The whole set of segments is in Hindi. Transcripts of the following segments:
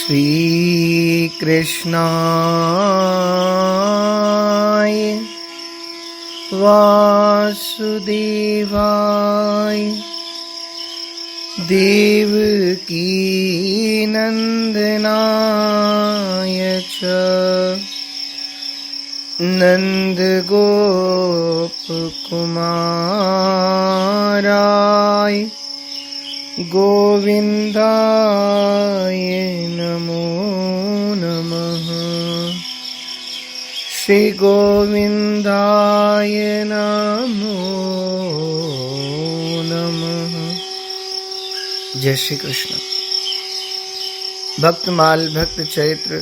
श्री कृष्णाय वासुदेवाय देवकी नंदनाय च नंदगोपकुमाराय गोविंदाय नमो नमः। श्री गोविंदाय नमो नमः। जय श्री कृष्ण। भक्तमाल भक्त चरित्र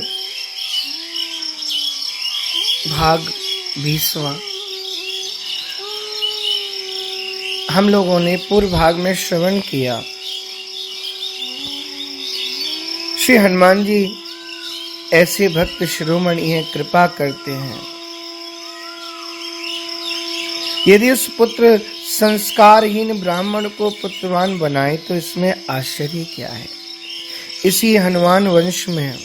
भाग 20वां। हम लोगों ने पूर्व भाग में श्रवण किया। श्री हनुमान जी ऐसे भक्त शिरोमणि हैं, कृपा करते हैं। यदि उस पुत्र संस्कारहीन ब्राह्मण को पुत्रवान बनाए तो इसमें आश्चर्य क्या है। इसी हनुमान वंश में,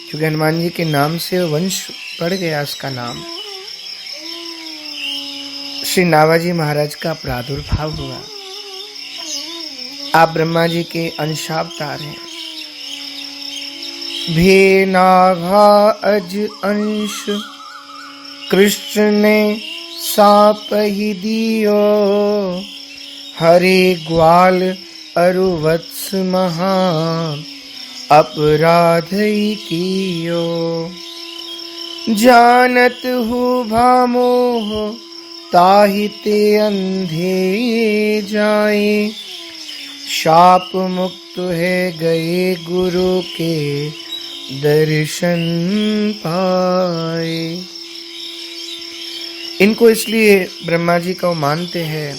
क्योंकि हनुमान जी के नाम से वंश पड़ गया, उसका नाम, श्री नाभाजी महाराज का प्रादुर्भाव हुआ। आप ब्रह्मा जी के अंशावतार हैं। भे नाभा अज अंश कृष्ण ने साप ही दियो, हरे ग्वाल अरुवत्स महा अपराध कियो। जानत हूँ भामोह ताहि ते अंधे जाए, शाप मुक्त है गए गुरु के दर्शन पाए। इनको इसलिए ब्रह्मा जी को मानते हैं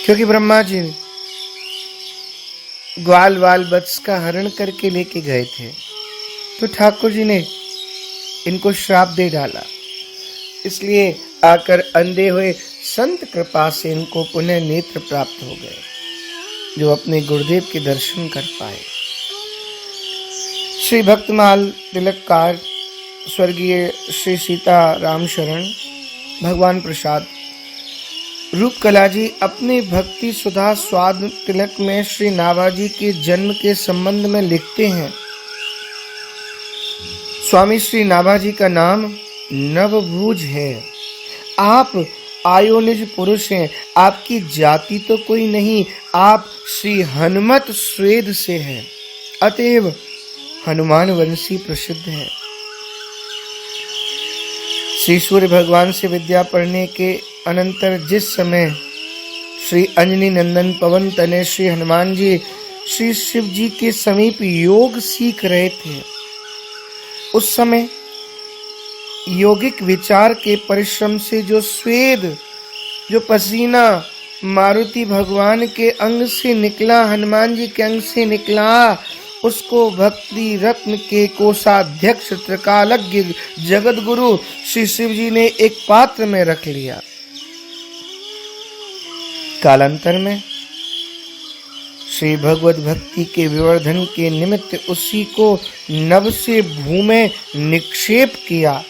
क्योंकि ब्रह्मा जी ग्वाल वाल वत्स का हरण करके लेके गए थे, तो ठाकुर जी ने इनको श्राप दे डाला। इसलिए आकर अंधे हुए संत कृपा से इनको पुनः नेत्र प्राप्त हो गए, जो अपने गुरुदेव के दर्शन कर पाए। श्री भक्तमाल तिलककार स्वर्गीय श्री सीता राम शरण भगवान प्रसाद रूपकला जी अपने भक्ति सुधा स्वाद तिलक में श्री नाभाजी के जन्म के संबंध में लिखते हैं। स्वामी श्री नाभाजी का नाम नवभुज है। आप आयोनिज पुरुष हैं। आपकी जाति तो कोई नहीं, आप श्री हनुमत स्वेद से हैं, अतएव हनुमान वंशी प्रसिद्ध है। श्री सूर्य भगवान से विद्या पढ़ने के अनंतर जिस समय श्री अंजनी नंदन पवन तनय श्री हनुमान जी श्री शिव जी के समीप योग सीख रहे थे, उस समय योगिक विचार के परिश्रम से जो स्वेद, जो पसीना मारुति भगवान के अंग से निकला, हनुमान जी के अंग से निकला, उसको भक्ति रत्न के कोषाध्यक्ष त्रिकालज्ञ जगत गुरु श्री शिव जी ने एक पात्र में रख लिया। कालांतर में श्री भगवत भक्ति के विवर्धन के निमित्त उसी को नभ से भूमि निक्षेप किया।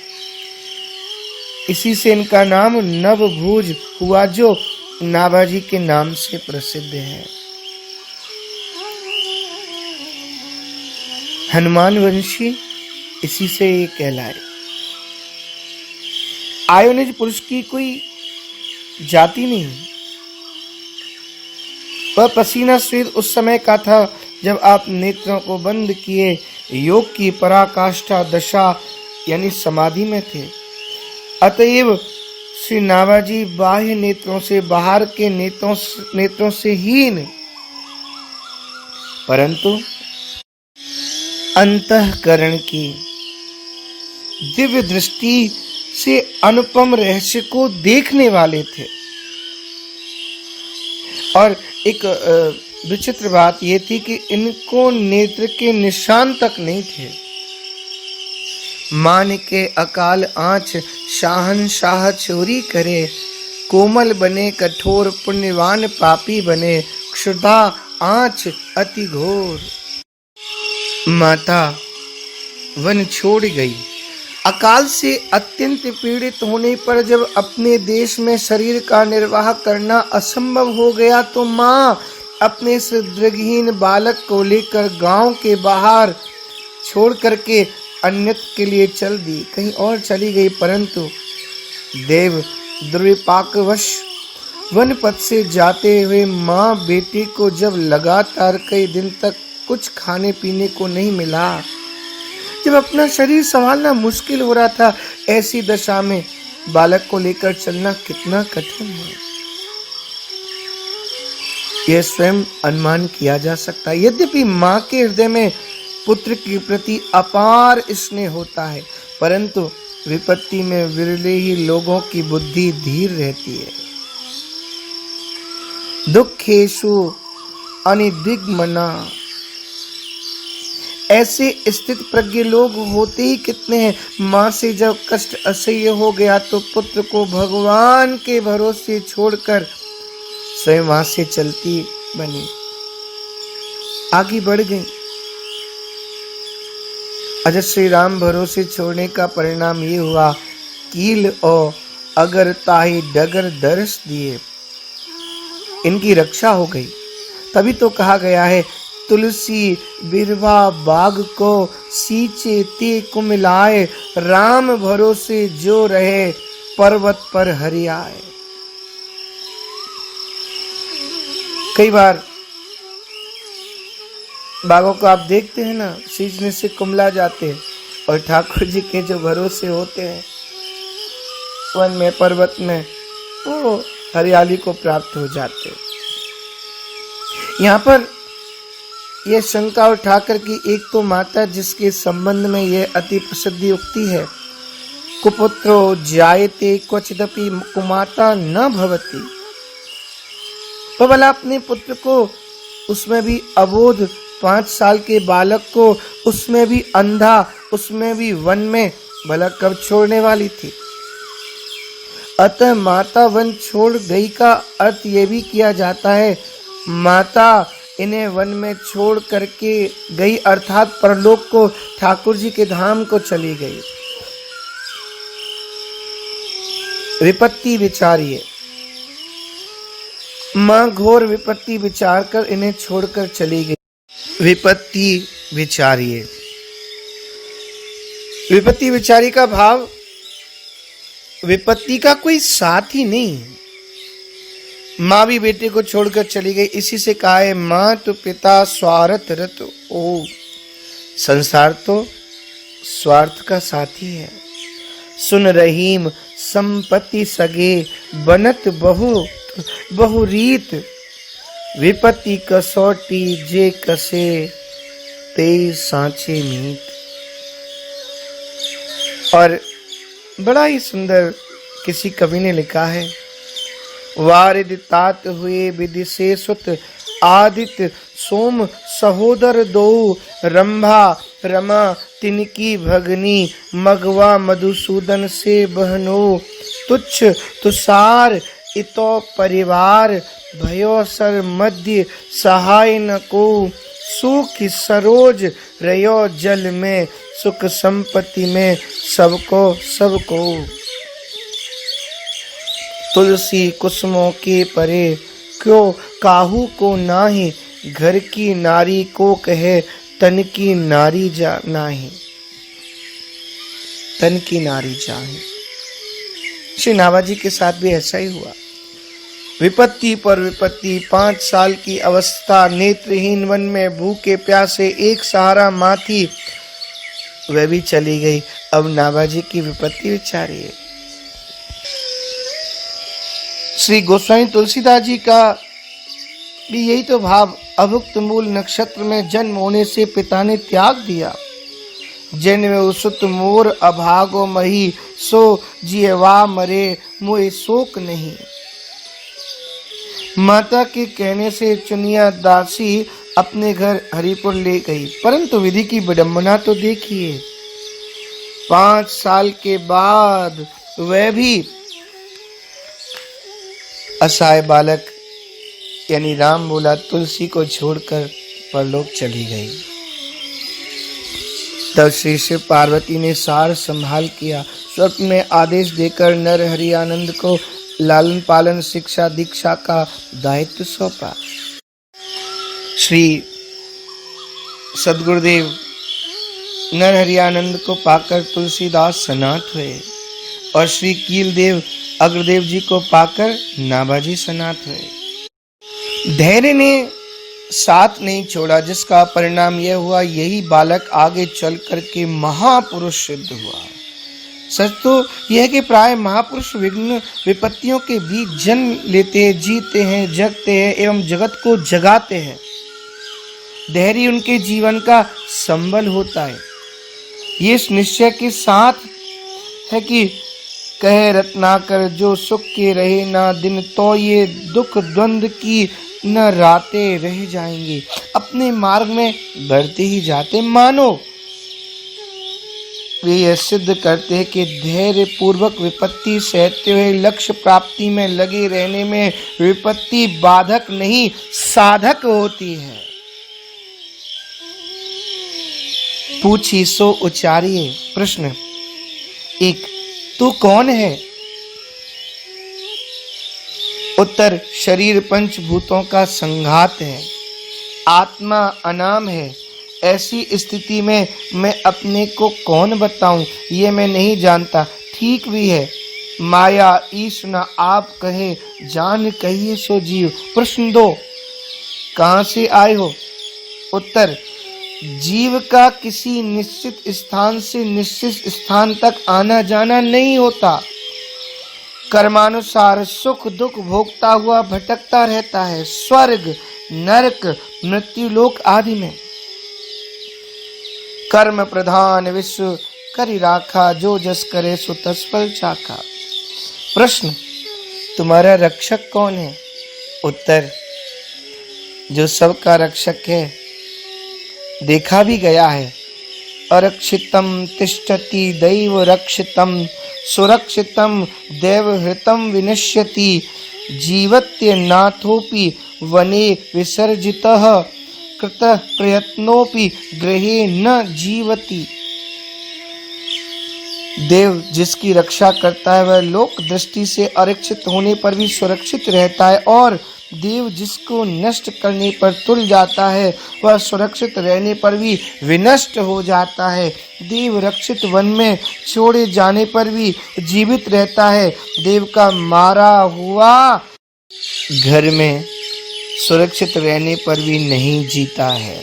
इसी से इनका नाम नवभुज हुआ, जो नाभाजी के नाम से प्रसिद्ध है। हनुमान वंशी इसी से ये कहलाए। आयोनिज पुरुष की कोई जाति नहीं। वह पसीना स्वेद उस समय का था जब आप नेत्रों को बंद किए योग की पराकाष्ठा दशा यानी समाधि में थे। अतएव श्री नाभाजी बाह्य नेत्रों से, बाहर के नेत्रों से हीन, परंतु अंतःकरण की दिव्य दृष्टि से अनुपम रहस्य को देखने वाले थे। और एक विचित्र बात यह थी कि इनको नेत्र के निशान तक नहीं थे। मान के अकाल आँच शाहनशाह चोरी करे, कोमल बने कठोर पुण्यवान पापी बने, क्षुधा आँच अति घोर। माता वन छोड़ गई। अकाल से अत्यंत पीड़ित होने पर जब अपने देश में शरीर का निर्वाह करना असंभव हो गया तो माँ अपने इस दृढ़हीन बालक को लेकर गांव के बाहर छोड़ करके अन्यत्र के लिए चल दी, कहीं और चली गई। परंतु देव दुर्विपाकवश वन पथ से जाते हुए माँ बेटी को जब लगातार कई दिन तक कुछ खाने पीने को नहीं मिला, जब अपना शरीर संभालना मुश्किल हो रहा था, ऐसी दशा में बालक को लेकर चलना कितना कठिन है, यह स्वयं अनुमान किया जा सकता है। यद्यपि माँ के हृदय में पुत्र के प्रति अपार स्नेह होता है, परंतु विपत्ति में विरले ही लोगों की बुद्धि धीर रहती है। दुखेषु अनिदिग्मना, ऐसे स्थित प्रज्ञ लोग होते ही कितने हैं। माँ से जब कष्ट असह्य हो गया तो पुत्र को भगवान के भरोसे छोड़कर स्वयं वहां से चलती बनी, आगे बढ़ गई। अजय श्री राम भरोसे छोड़ने का परिणाम ये हुआ, कील और अगर ताही डगर दर्श दिए, इनकी रक्षा हो गई। तभी तो कहा गया है, तुलसी बिरवा बाग को सींचे ते कुमिलाए, राम भरोसे जो रहे पर्वत पर हरियाए। कई बार बागों को आप देखते हैं ना, सींचने से कुमला जाते हैं, और ठाकुर जी के जो भरोसे होते हैं वन में पर्वत में, वो हरियाली को प्राप्त हो जाते हैं। यहाँ पर यह शंका उठाकर कि एक तो माता जिसके संबंध में यह अति प्रसिद्ध उक्ति है, कुपुत्रो जायते क्वचिदपि कुमाता न भवति, तो भला अपने पुत्र को, उसमें भी अबोध 5 साल के बालक को, उसमें भी अंधा, उसमें भी वन में, भला कब छोड़ने वाली थी। अतः माता वन छोड़ गई का अर्थ यह भी किया जाता है, माता इन्हें वन में छोड़ करके गई, अर्थात परलोक को, ठाकुर जी के धाम को चली गई। विपत्ति विचारिए, मां घोर विपत्ति विचार कर इन्हें छोड़कर चली गई। विपत्ति विचारिए, विपत्ति विचारी का भाव विपत्ति का कोई साथ ही नहीं। माँ भी बेटे को छोड़कर चली गई, इसी से कहा है माँ तो पिता स्वार्थ रत ओ, संसार तो स्वार्थ का साथी है। सुन रहीम संपत्ति सगे, बनत बहु रीत, विपत्ति कसौटी जे कसे, ते सांचे मीत। और बड़ा ही सुंदर किसी कवि ने लिखा है, वारिद तात हुए विदिशे सुत, आदित्य सोम सहोदर दो, रंभा रमा तिनकी भगनी, मगवा मधुसूदन से बहनो, तुच्छ तुषार इतो परिवार, भयो सर मध्य सहाय न को, सुख सरोज रयो जल में, सुख संपत्ति में सबको। तुलसी कुसुमों के परे, क्यों काहू को नाहि, घर की नारी को कहे, तन की नारी जा नाही, तन की नारी जाहे। श्री नाभाजी के साथ भी ऐसा ही हुआ। विपत्ति पर विपत्ति, 5 साल की अवस्था, नेत्रहीन वन में भूखे प्यासे, एक सहारा माँ थी, वह भी चली गई। अब नाभाजी की विपत्ति विचारी है। श्री गोस्वामी तुलसीदास जी का भी यही तो भाव, अभुक्त मूल नक्षत्र में जन्म होने से पिता ने त्याग दिया, जन्म उसुत मोर अभागो मही, सो जियवा मरे मोए शोक नहीं। माता के कहने से चुनिया दासी अपने घर हरिपुर ले गई, परंतु विधि की विडंबना तो देखिए, 5 साल के बाद वह भी असहाय बालक यानी राम बोला, तुलसी को छोड़कर परलोक चली गई। तब श्री शिव पार्वती ने सार संभाल किया। स्वप्न में आदेश देकर नर हरि आनंद को लालन पालन शिक्षा दीक्षा का दायित्व सौंपा। श्री सद्गुरुदेव नर हरि आनंद को पाकर तुलसीदास सनात हुए और श्री कीलदेव अग्रदेव जी को पाकर नाभाजी सनात हुए। धैर्य ने साथ नहीं छोड़ा, जिसका परिणाम यह हुआ, यही बालक आगे चल करके महापुरुष सिद्ध हुआ। सच तो यह है कि प्राय महापुरुष विघ्न विपत्तियों के बीच जन्म लेते हैं, जीते हैं, जगते हैं एवं जगत को जगाते हैं। धैर्य उनके जीवन का संबल होता है। ये इस निश्चय के साथ है कि कहे रत्नाकर, जो सुख के रहे ना दिन, तो ये दुख द्वंद्व की न रातें रह जाएंगे। अपने मार्ग में बढ़ते ही जाते। मानो वे यह सिद्ध करते हैं कि धैर्य पूर्वक विपत्ति सहते हुए लक्ष्य प्राप्ति में लगे रहने में विपत्ति बाधक नहीं साधक होती है। पूछी सो उचारिए। प्रश्न 1, तू कौन है? उत्तर, शरीर पंचभूतों का संघात है, आत्मा अनाम है। ऐसी स्थिति में मैं अपने को कौन बताऊं, ये मैं नहीं जानता। ठीक भी है, माया ईश न आप कहे, जान कहिए सो जीव। प्रश्न 2, कहां से आए हो? उत्तर, जीव का किसी निश्चित स्थान से निश्चित स्थान तक आना जाना नहीं होता। कर्मानुसार सुख दुख भोगता हुआ भटकता रहता है, स्वर्ग नरक मृत्युलोक आदि में। कर्म प्रधान विश्व करि राखा, जो जस करे सो तस फल चाखा। प्रश्न, तुम्हारा रक्षक कौन है? उत्तर, जो सबका रक्षक है, देखा भी गया है। अरक्षितम तिष्ठति दैव रक्षितम, सुरक्षितम देवहृतम विनश्यति, जीवत्य नाथोपि वने विसर्जितः, कृत प्रयत्नोपि गृहे न जीवति। देव जिसकी रक्षा करता है वह लोक दृष्टि से अरक्षित होने पर भी सुरक्षित रहता है, और देव जिसको नष्ट करने पर तुल जाता है वह सुरक्षित रहने पर भी विनष्ट हो जाता है। देव रक्षित वन में छोड़े जाने पर भी जीवित रहता है, देव का मारा हुआ घर में सुरक्षित रहने पर भी नहीं जीता है।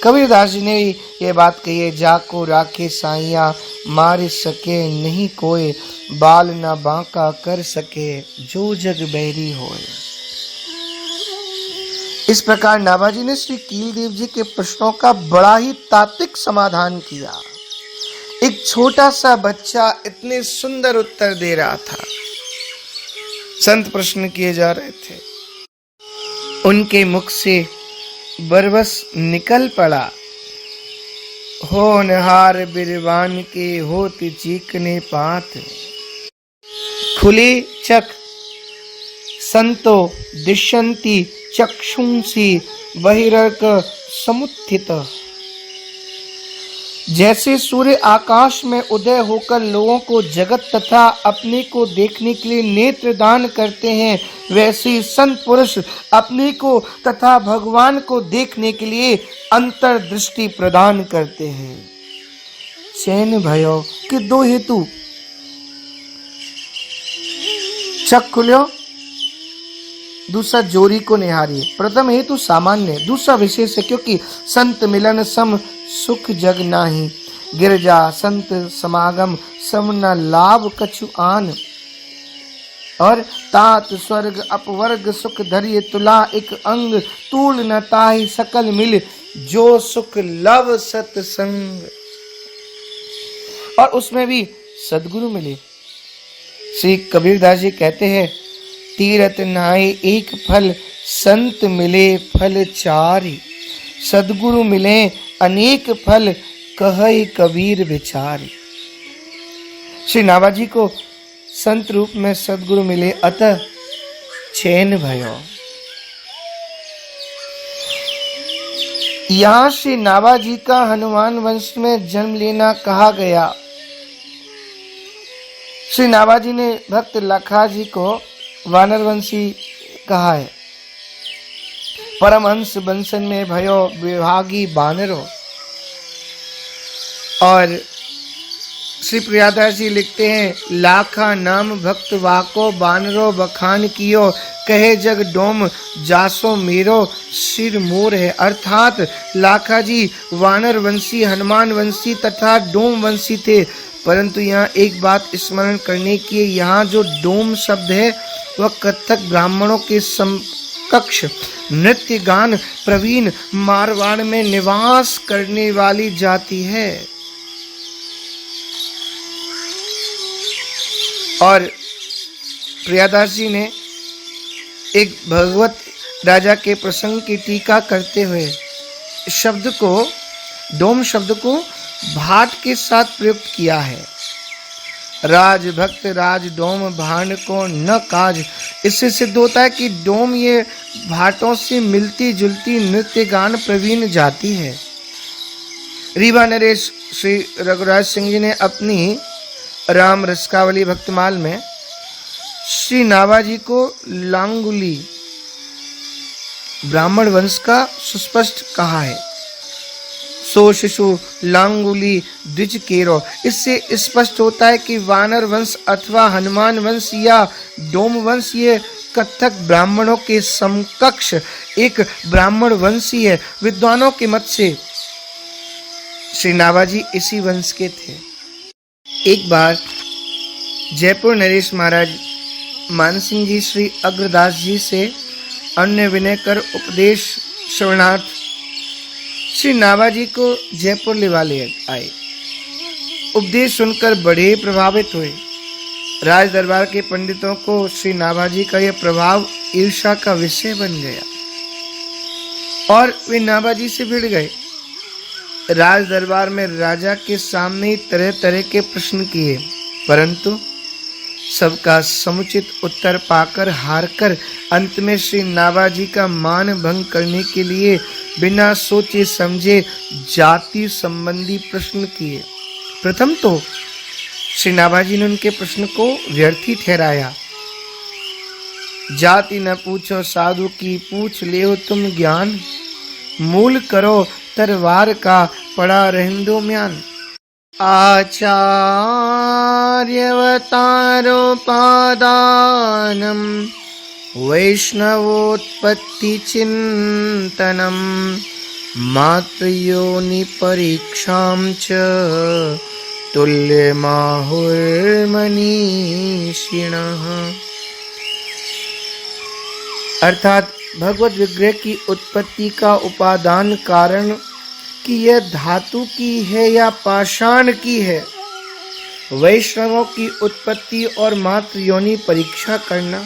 कबीरदास जी ने ये बात कही है, जाको राखे साइया, मार सके नहीं कोई, बाल न बांका कर सके, जो जग बैरी होए। इस प्रकार नाभाजी ने श्री कीलदेव जी के प्रश्नों का बड़ा ही तात्विक समाधान किया। एक छोटा सा बच्चा इतने सुंदर उत्तर दे रहा था। संत प्रश्न किए जा रहे थे, उनके मुख से बरबस निकल पड़ा, होनहार बिरवान के होत चीकने पात, खुले चक संतो दिशंति चक्षुंसी बहिर्क समुत्थित। जैसे सूर्य आकाश में उदय होकर लोगों को जगत तथा अपने को देखने के लिए नेत्र दान करते हैं, वैसे ही संत पुरुष अपने को तथा भगवान को देखने के लिए अंतर्दृष्टि प्रदान करते हैं। चैन भयो के 2 हेतु, चक खुल्यो, दूसरा जोरी को निहारिए। प्रथम हेतु सामान्य, दूसरा विशेष है, क्योंकि संत मिलन सम सुख जग नाही, गिरजा संत समागम सम न लाभ कछु आन, और तात स्वर्ग अपवर्ग सुख धरिय तुला, एक अंग तूल न ताहि सकल मिल, जो सुख लव सत्संग। और उसमें भी सदगुरु मिले। श्री कबीरदास जी कहते हैं, तीरथ नाय एक फल, संत मिले फल चारि, सदगुरु मिले अनेक फल, कहै कबीर विचारी। श्री नाभाजी को संत रूप में सदगुरु मिले, अतः चैन भयो। यहाँ श्री नाभाजी का हनुमान वंश में जन्म लेना कहा गया। श्री नाभाजी ने भक्त लखाजी को वानरवंशी कहा है। परमहंस बंसन में भयो विभागी बानरो। और श्री प्रियादास जी लिखते हैं, लाखा नाम भक्त वाको बानरो बखान कियो, कहे जग डोम जासो मेरो सिर मोर है। अर्थात लाखा जी वानर वंशी, हनुमान वंशी तथा डोम वंशी थे। परंतु यहाँ एक बात स्मरण करने की है, यहाँ जो डोम शब्द है वह कथक ब्राह्मणों के समकक्ष नृत्य गान प्रवीण मारवाड़ में निवास करने वाली जाति है। और प्रियादास जी ने एक भगवत राजा के प्रसंग की टीका करते हुए शब्द को, डोम शब्द को भाट के साथ प्रयुक्त किया है। राज भक्त राज डोम भान को न काज। इससे सिद्ध होता है कि डोम ये भाटों से मिलती जुलती नृत्य गान प्रवीण जाति है। रीवा नरेश श्री रघुराज सिंह जी ने अपनी राम रसकावली भक्तमाल में श्री नाभाजी को लांगुली ब्राह्मण वंश का सुस्पष्ट कहा है। सो शिशु लांगुली द्विज केरो। इससे स्पष्ट होता है कि वानर वंश अथवा हनुमान वंश या डोम वंश ये कथक ब्राह्मणों के समकक्ष एक ब्राह्मण वंशी है। विद्वानों के मत से श्री नाभाजी इसी वंश के थे। एक बार जयपुर नरेश महाराज मानसिंह जी श्री अग्रदास जी से अन्य विनय कर उपदेश श्रवणार्थ श्री नाभाजी को जयपुर लेवा ले आए। उपदेश सुनकर बड़े प्रभावित हुए। राज दरबार के पंडितों को श्री नाभाजी का यह प्रभाव ईर्ष्या का विषय बन गया और वे नाभाजी से भिड़ गए। राज दरबार में राजा के सामने ही तरह तरह के प्रश्न किए, परंतु सबका समुचित उत्तर पाकर हारकर अंत में श्री नाभाजी का मान भंग करने के लिए बिना सोचे समझे जाति संबंधी प्रश्न किए। प्रथम तो श्री नाभाजी ने उनके प्रश्न को व्यर्थ ही ठहराया। जाति न पूछो साधु की, पूछ ले हो तुम ज्ञान, मूल करो तरवार का पड़ा रहंदो म्यान। आचार्यवतारोपादानं वैष्णवोत्पत्ति चिंतनं मातृयोनि परीक्षां च तुल्यमाहुर्मनीषिणः। अर्थात भगवत विग्रह की उत्पत्ति का उपादान कारण कि यह धातु की है या पाषाण की है, वैष्णवों की उत्पत्ति और मातृ योनि परीक्षा करना,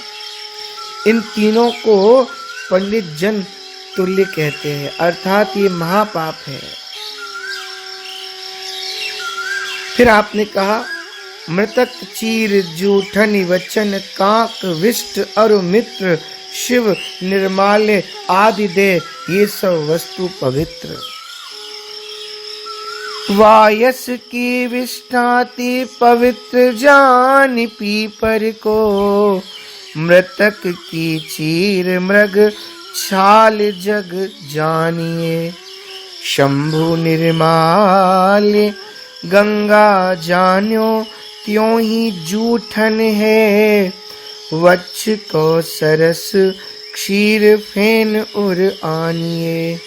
इन तीनों को पंडित जन तुल्य कहते हैं। अर्थात ये महापाप है। फिर आपने कहा, मृतक चीर जूठन वचन काक विष्ट अरु मित्र शिव निर्माल्य आदि दे, ये सब वस्तु पवित्र। वायस की विष्टाति पवित्र जान पीपर को, मृतक की चीर मृग छाल जग जानिए। शंभु निर्माल्य गंगा जान्यो, त्यों ही जूठन है। वच्छ को सरस क्षीर फेन उर आनिए।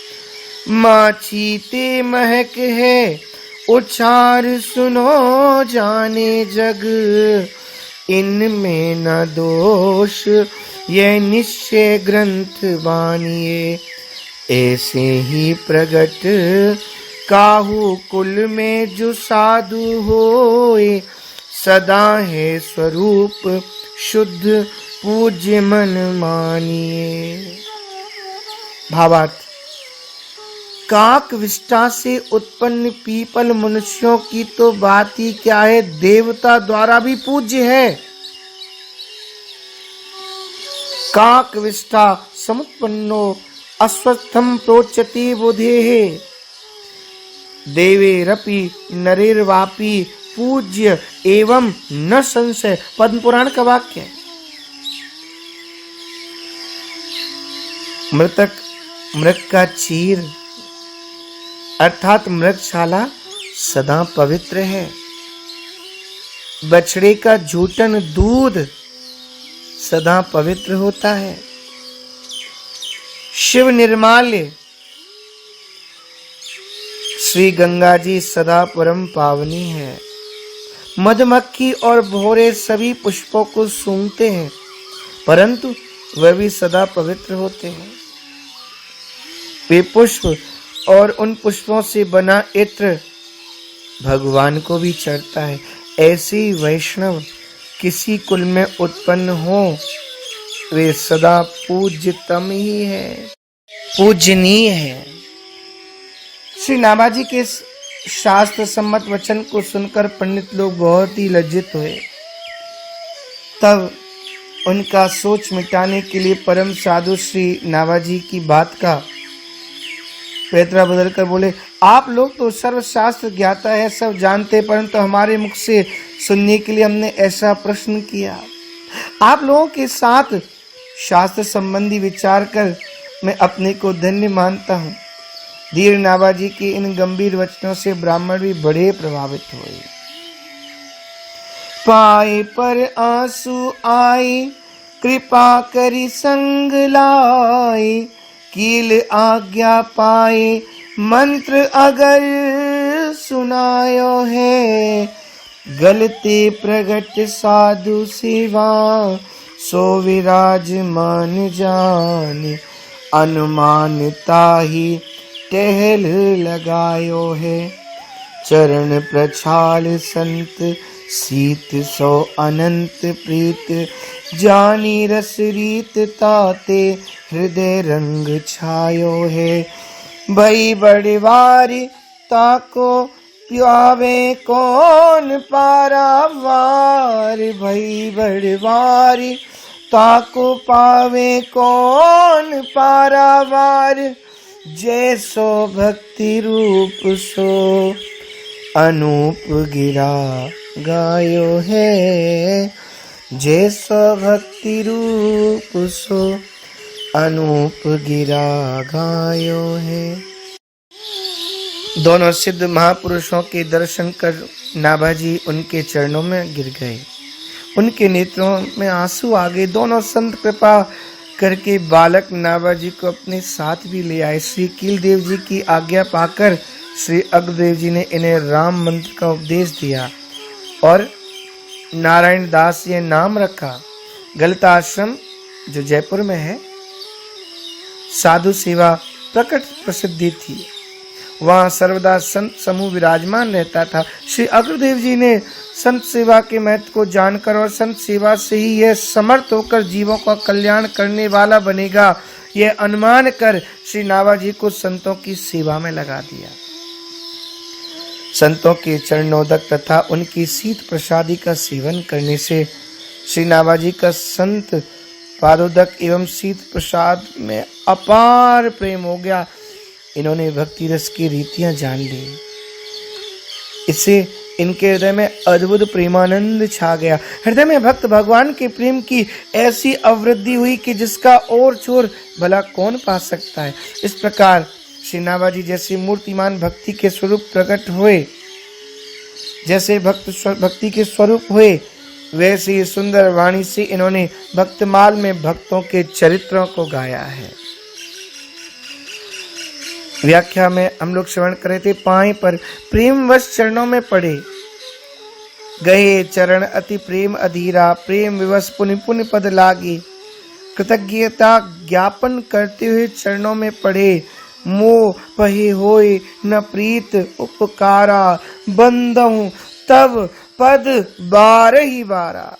माछी ते महक है उछार सुनो जाने जग, इनमें न दोष ये निश्चय ग्रंथ बानिए। ऐसे ही प्रगट काहू कुल में जो साधु होए, सदा है स्वरूप शुद्ध पूज्य मन मानिए। भावार्थ, काक विष्टा से उत्पन्न पीपल मनुष्यों की तो बात ही क्या है, देवता द्वारा भी पूज्य है। काक विष्टा समुत्पन्नो अस्वस्थम प्रोच्यते बुधेः देवेरपि नरेर्वापि पूज्य एवं न संशय। पद्म पुराण का वाक्य है। मृग का चीर अर्थात मृगशाला सदा पवित्र है। बछड़े का झूठन दूध सदा पवित्र होता है। शिव निर्माल्य श्री गंगा जी सदा परम पावनी है। मधुमक्खी और भौरे सभी पुष्पों को सूंघते हैं, परंतु वह भी सदा पवित्र होते हैं। वे पुष्प और उन पुष्पों से बना इत्र भगवान को भी चढ़ता है। ऐसे वैष्णव किसी कुल में उत्पन्न हो, वे सदा पूज्यतम ही है, पूजनीय है। श्री नाभाजी के शास्त्र सम्मत वचन को सुनकर पंडित लोग बहुत ही लज्जित हुए। तब उनका सोच मिटाने के लिए परम साधु श्री नाभाजी की बात का पैतरा बदल कर बोले, आप लोग तो सर्वशास्त्र ज्ञाता है, सब जानते, परंतु हमारे मुख से सुनने के लिए हमने ऐसा प्रश्न किया। आप लोगों के साथ शास्त्र संबंधी विचार कर मैं अपने को धन्य मानता हूँ। धीर नाभाजी के इन गंभीर वचनों से ब्राह्मण भी बड़े प्रभावित हुए। पाए पर आंसू आए, कृपा करी संग लाए, कील आज्ञा पाए, मंत्र अगर सुनायो है, गलते प्रगट साधु सेवा, सो विराजमान जाने, अनुमान ताही टहल लगायो है, चरण प्रछाल संत सीत, सो अनंत प्रीत, जानी रस रीत, ताते हृदय रंग छायो है, भई बड़वारी ताको प्यावे कौन पारावार, भई बड़वारी ताको पावे कौन पारावार, जैसो भक्ति रूप सो अनूप गिरा गायो है, जैसो भक्ति रूप सो अनूप गिरा गायो है। दोनों सिद्ध महापुरुषों के दर्शन कर नाभाजी उनके चरणों में गिर गए। उनके नेत्रों में आंसू आ गए। दोनों संत कृपा करके बालक नाभाजी को अपने साथ भी ले आए। श्री कीलदेव जी की आज्ञा पाकर श्री अग्रदेव जी ने इन्हें राम मंत्र का उपदेश दिया और नारायण दास ये नाम रखा। गलता आश्रम जो जयपुर में है, साधु सेवा प्रकट प्रसिद्धि थी, वहाँ सर्वदा संत समूह विराजमान रहता था। श्री अग्रदेव जी ने संत सेवा के महत्व को जानकर और संत सेवा से ही यह समर्थ होकर जीवों का कल्याण करने वाला बनेगा, यह अनुमान कर श्री नाभाजी को संतों की सेवा में लगा दिया। संतों के चरणोदक तथा उनकी शीत प्रसादी का सेवन करने से श्री नाभाजी का संत पादोदक एवं शीत प्रसाद में अपार प्रेम हो गया। इन्होंने भक्ति रस की रीतियां जान ली। इससे इनके हृदय में अद्भुत प्रेमानंद छा गया। हृदय में भक्त भगवान के प्रेम की ऐसी अवृद्धि हुई कि जिसका और छोर भला कौन पा सकता है। इस प्रकार श्री नाभाजी जैसे मूर्तिमान भक्ति के स्वरूप प्रकट हुए, जैसे भक्ति के स्वरूप हुए, वैसे ही सुंदर वाणी से इन्होंने भक्तमाल में भक्तों के चरित्रों को गाया है। व्याख्या में हम लोग श्रवण कर रहे थे। पाए पर प्रेमवश चरणों में पड़े गए, चरण अति प्रेम अधीरा, प्रेम विवश पुनि पुनि पद लागे, कृतज्ञता ज्ञापन करते हुए चरणों में पड़े, मोह पहे होए न प्रीत उपकारा, बंदहूं तब पद बारह ही बारा।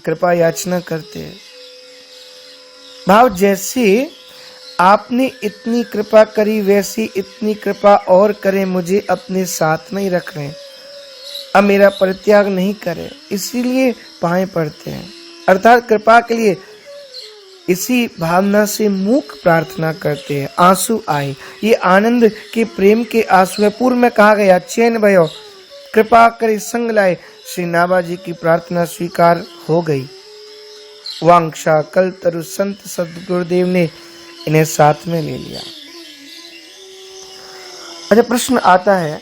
कृपा याचना करते हैं। भाव जैसे आपने इतनी कृपा करी, वैसी इतनी कृपा और करें, मुझे अपने साथ में ही रख रहे हैं, अब मेरा परित्याग नहीं करें, इसीलिए पाए पड़ते हैं। अर्थात कृपा के लिए इसी भावना से मूक प्रार्थना करते हैं। आंसू आए, ये आनंद के प्रेम के आंसू है। पूर्व में कहा गया चैन भयो कृपा करे संग लाए। श्री नाभा जी की प्रार्थना स्वीकार हो गई। वांछा कल्पतरु संत सद्गुरुदेव ने इन्हें साथ में ले लिया। अच्छा, प्रश्न आता है,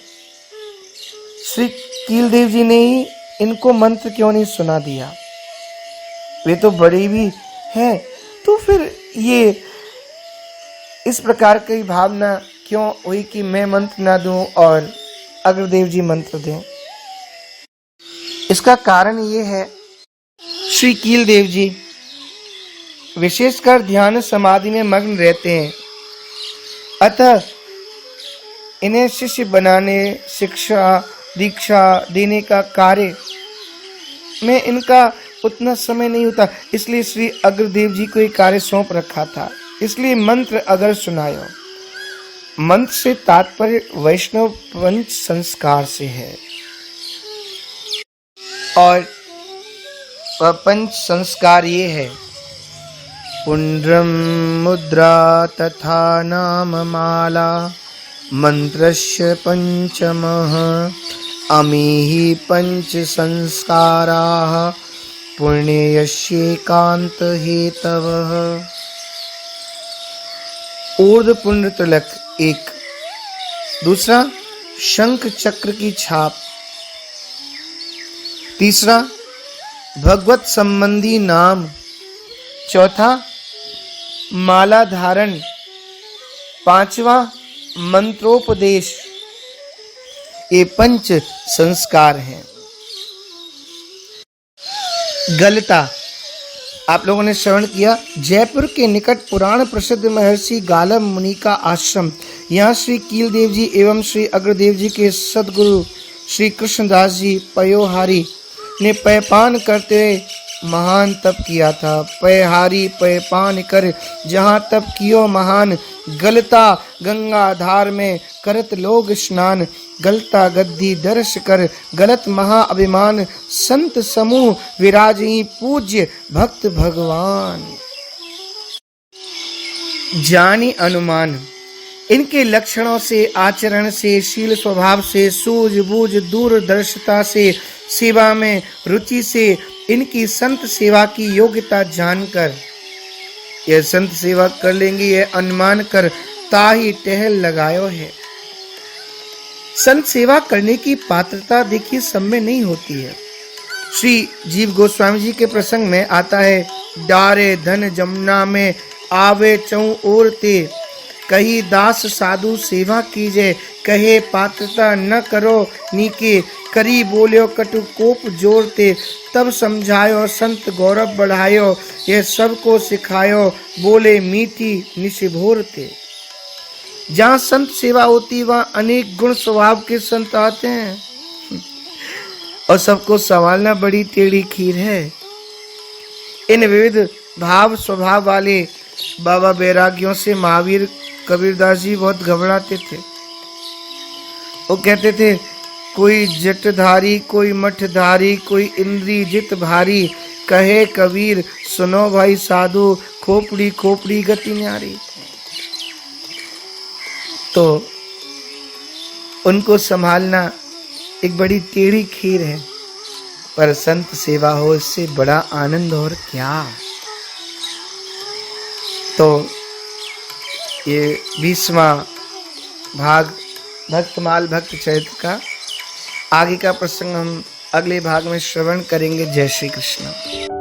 श्री कीलदेव जी ने ही इनको मंत्र क्यों नहीं सुना दिया? वे तो बड़े भी हैं, तो फिर ये इस प्रकार की भावना क्यों हुई कि मैं मंत्र ना दूं और अग्रदेव जी मंत्र दें? इसका कारण ये है, श्री कीलदेव जी विशेषकर ध्यान समाधि में मग्न रहते हैं, अतः इन्हें शिष्य बनाने, शिक्षा दीक्षा देने का कार्य में इनका उतना समय नहीं होता, इसलिए श्री अग्रदेव जी को ये कार्य सौंप रखा था। इसलिए मंत्र अगर सुनायो, मंत्र से तात्पर्य वैष्णव पंच संस्कार से है, और पंच संस्कार ये है, पुंड्रम मुद्रा तथा नाम माला मंत्रस्य पंचमः अमीहि पंच संस्काराः पुण्यस्यैकान्त हेतवः। ऊर्ध्व पुण्य तिलक एक, दूसरा शंख चक्र की छाप, तीसरा भगवत संबंधी नाम, चौथा माला धारण, पांचवा मंत्रोपदेश। ये पंच संस्कार हैं। गलता, आप लोगों ने श्रवण किया, जयपुर के निकट पुराण प्रसिद्ध महर्षि गालव मुनि का आश्रम। यहाँ श्री कीलदेव जी एवं श्री अग्रदेव जी के सदगुरु श्री कृष्णदास जी पयोहारी ने पयपान करते हुए महान तप किया था। पयहारी पयपान कर जहाँ तप कियो महान, गलता गंगा धार में करत लोग स्नान। गलता गद्दी दर्श कर गलत महा अभिमान, संत समूह विराजई पूज्य भक्त भगवान। जानी अनुमान, इनके लक्षणों से, आचरण से, शील स्वभाव से, सूझबूझ दूरदर्शिता से, सेवा में रुचि से, इनकी संत सेवा की योग्यता जानकर, यह संत सेवा कर लेंगे यह अनुमान कर ताही टहल लगायो है। संत सेवा करने की पात्रता देखिए सब में नहीं होती है। श्री जीव गोस्वामी जी के प्रसंग में आता है, डारे धन जमुना में आवे चौं ओर ते, कही दास साधु सेवा कीजे, कहे पात्रता न करो नीके, करी बोलियो कटु कोप जोरते, तब समझायो संत गौरव बढ़ायो, ये सबको सिखायो बोले मीठी निशिभोरते। जहाँ संत सेवा होती वहाँ अनेक गुण स्वभाव के संत आते हैं और सबको संभालना बड़ी टेढ़ी खीर है। इन विविध भाव स्वभाव वाले बाबा बैरागियों से महावीर कबीरदास जी बहुत घबराते थे। वो कहते थे, कोई जटधारी कोई मठधारी कोई इंद्री जित भारी, कहे कबीर सुनो भाई साधु, खोपड़ी खोपड़ी गति न्यारी। तो उनको संभालना एक बड़ी टेढ़ी खीर है, पर संत सेवा हो इससे बड़ा आनंद और क्या। तो ये 20वां भाग भक्तमाल भक्त चरित्र का आगे का प्रसंग हम अगले भाग में श्रवण करेंगे। जय श्री कृष्ण।